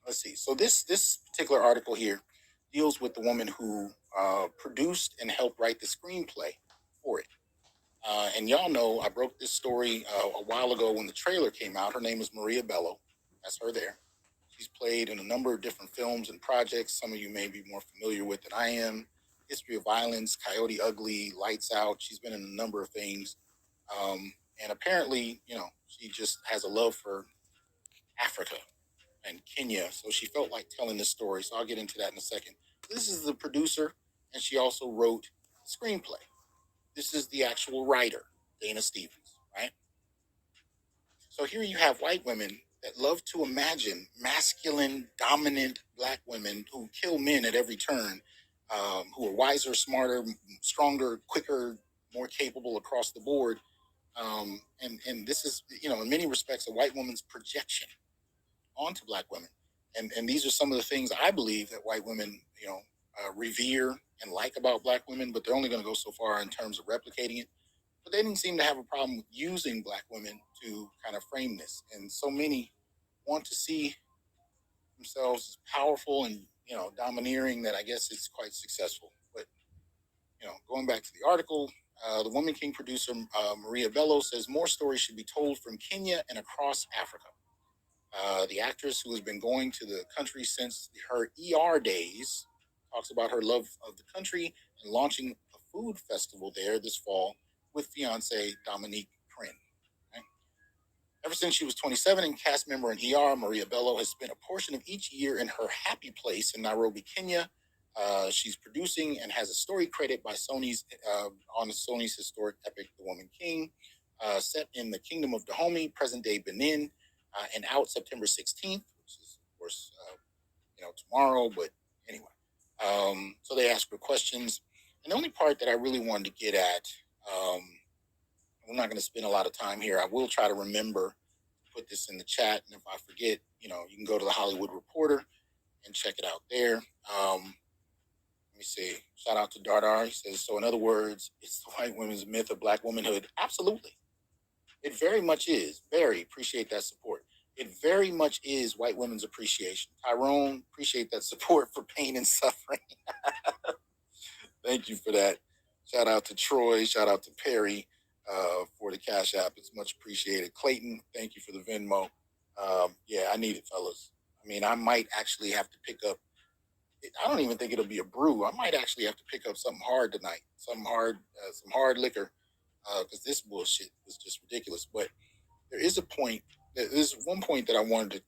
let's see. So this particular article here deals with the woman who produced and helped write the screenplay for it. And y'all know I broke this story a while ago when the trailer came out. Her name is Maria Bello. That's her there. She's played in a number of different films and projects. Some of you may be more familiar with than I am. History of Violence, Coyote Ugly, Lights Out. She's been in a number of things. And apparently, she just has a love for Africa and Kenya. So she felt like telling this story. So I'll get into that in a second. This is the producer, and she also wrote the screenplay. This is the actual writer, Dana Stevens, right? So here you have white women that love to imagine masculine, dominant black women who kill men at every turn, who are wiser, smarter, stronger, quicker, more capable across the board. And this is, in many respects, a white woman's projection onto black women. And these are some of the things I believe that white women, revere and like about black women, but they're only going to go so far in terms of replicating it. But they didn't seem to have a problem with using black women to kind of frame this. And so many want to see themselves as powerful and, domineering that I guess it's quite successful. But, going back to the article, the Woman King producer, Maria Bello, says more stories should be told from Kenya and across Africa. The actress, who has been going to the country since her days, talks about her love of the country and launching a food festival there this fall with fiance Dominique Prin. Right? Ever since she was 27 and cast member in Maria Bello has spent a portion of each year in her happy place in Nairobi, Kenya. She's producing and has a story credit by Sony's on Sony's historic epic, The Woman King, set in the Kingdom of Dahomey, present-day Benin, and out September 16th, which is, of course, tomorrow. But anyway, so they ask her questions. And the only part that I really wanted to get at, um, I'm not going to spend a lot of time here. I will try to remember to put this in the chat. And if I forget, you can go to the Hollywood Reporter and check it out there. Let me see. Shout out to Dardar. He says, so in other words, it's the white women's myth of black womanhood. Absolutely. It very much is. Very appreciate that support. It very much is white women's appreciation. Tyrone, appreciate that support for pain and suffering. Thank you for that. Shout out to Troy. Shout out to Perry for the Cash App. It's much appreciated. Clayton, thank you for the Venmo. Yeah, I need it, fellas. I mean, I might actually have to pick up. I don't even think it'll be a brew. I might actually have to pick up something hard tonight. Some hard liquor, because this bullshit is just ridiculous. But there is a point. There's one point that I wanted to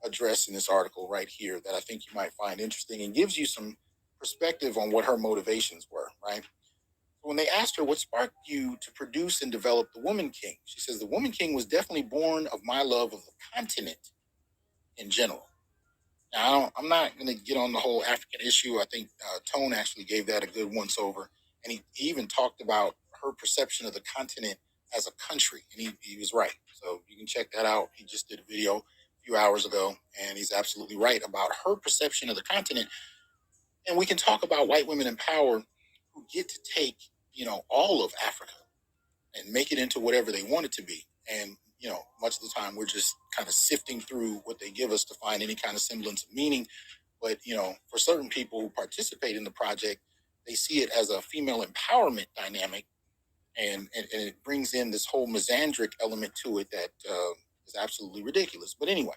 address in this article right here that I think you might find interesting and gives you some perspective on what her motivations were. Right. So when they asked her what sparked you to produce and develop The Woman King, she says The Woman King was definitely born of my love of the continent in general. Now, I'm not going to get on the whole African issue. I think Tone actually gave that a good once over. And he even talked about her perception of the continent as a country. And he was right. So you can check that out. He just did a video a few hours ago, and he's absolutely right about her perception of the continent. And we can talk about white women in power who get to take, all of Africa and make it into whatever they want it to be. And, much of the time we're just kind of sifting through what they give us to find any kind of semblance of meaning. But, for certain people who participate in the project, they see it as a female empowerment dynamic. And it brings in this whole misandric element to it that is absolutely ridiculous. But anyway,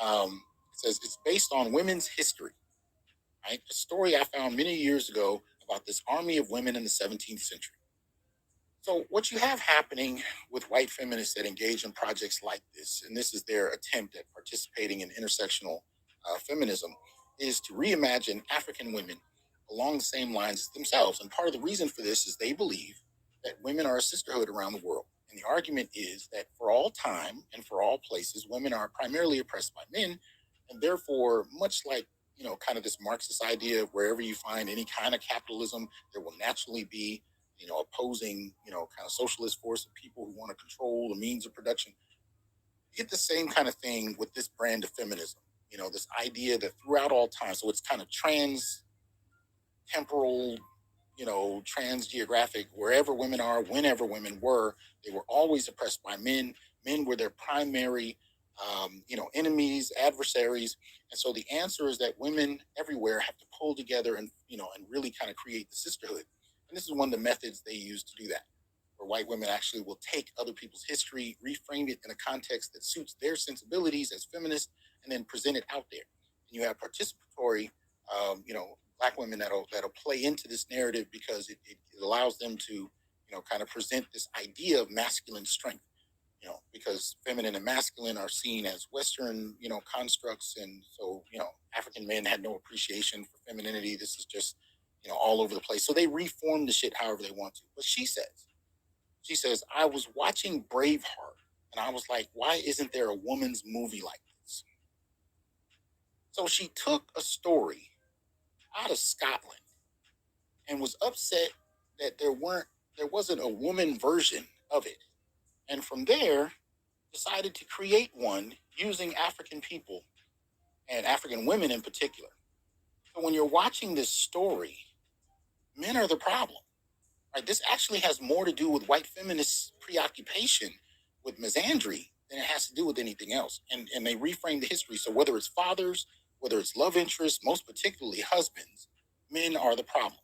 it says it's based on women's history, right? A story I found many years ago about this army of women in the 17th century. So, what you have happening with white feminists that engage in projects like this, and this is their attempt at participating in intersectional feminism, is to reimagine African women along the same lines as themselves. And part of the reason for this is they believe that women are a sisterhood around the world. And the argument is that for all time and for all places, women are primarily oppressed by men. And therefore, much like, kind of this Marxist idea of wherever you find any kind of capitalism, there will naturally be opposing, kind of socialist force of people who want to control the means of production. You get the same kind of thing with this brand of feminism. This idea that throughout all time, so it's kind of trans temporal, trans geographic, wherever women are, whenever women were, they were always oppressed by men. Men were their primary, enemies, adversaries. And so the answer is that women everywhere have to pull together and and really kind of create the sisterhood. And this is one of the methods they use to do that, where white women actually will take other people's history, reframe it in a context that suits their sensibilities as feminists, and then present it out there. And you have participatory, black women that'll play into this narrative because it allows them to, kind of present this idea of masculine strength. Because feminine and masculine are seen as Western, constructs, and so African men had no appreciation for femininity. This is just, all over the place. So they reform the shit however they want to. But she says, I was watching Braveheart and I was like, why isn't there a woman's movie like this? So she took a story out of Scotland and was upset that there wasn't a woman version of it. And from there, decided to create one using African people and African women in particular. So when you're watching this story, men are the problem. Right? This actually has more to do with white feminists' preoccupation with misandry than it has to do with anything else. And they reframe the history. So whether it's fathers, whether it's love interests, most particularly husbands, men are the problem.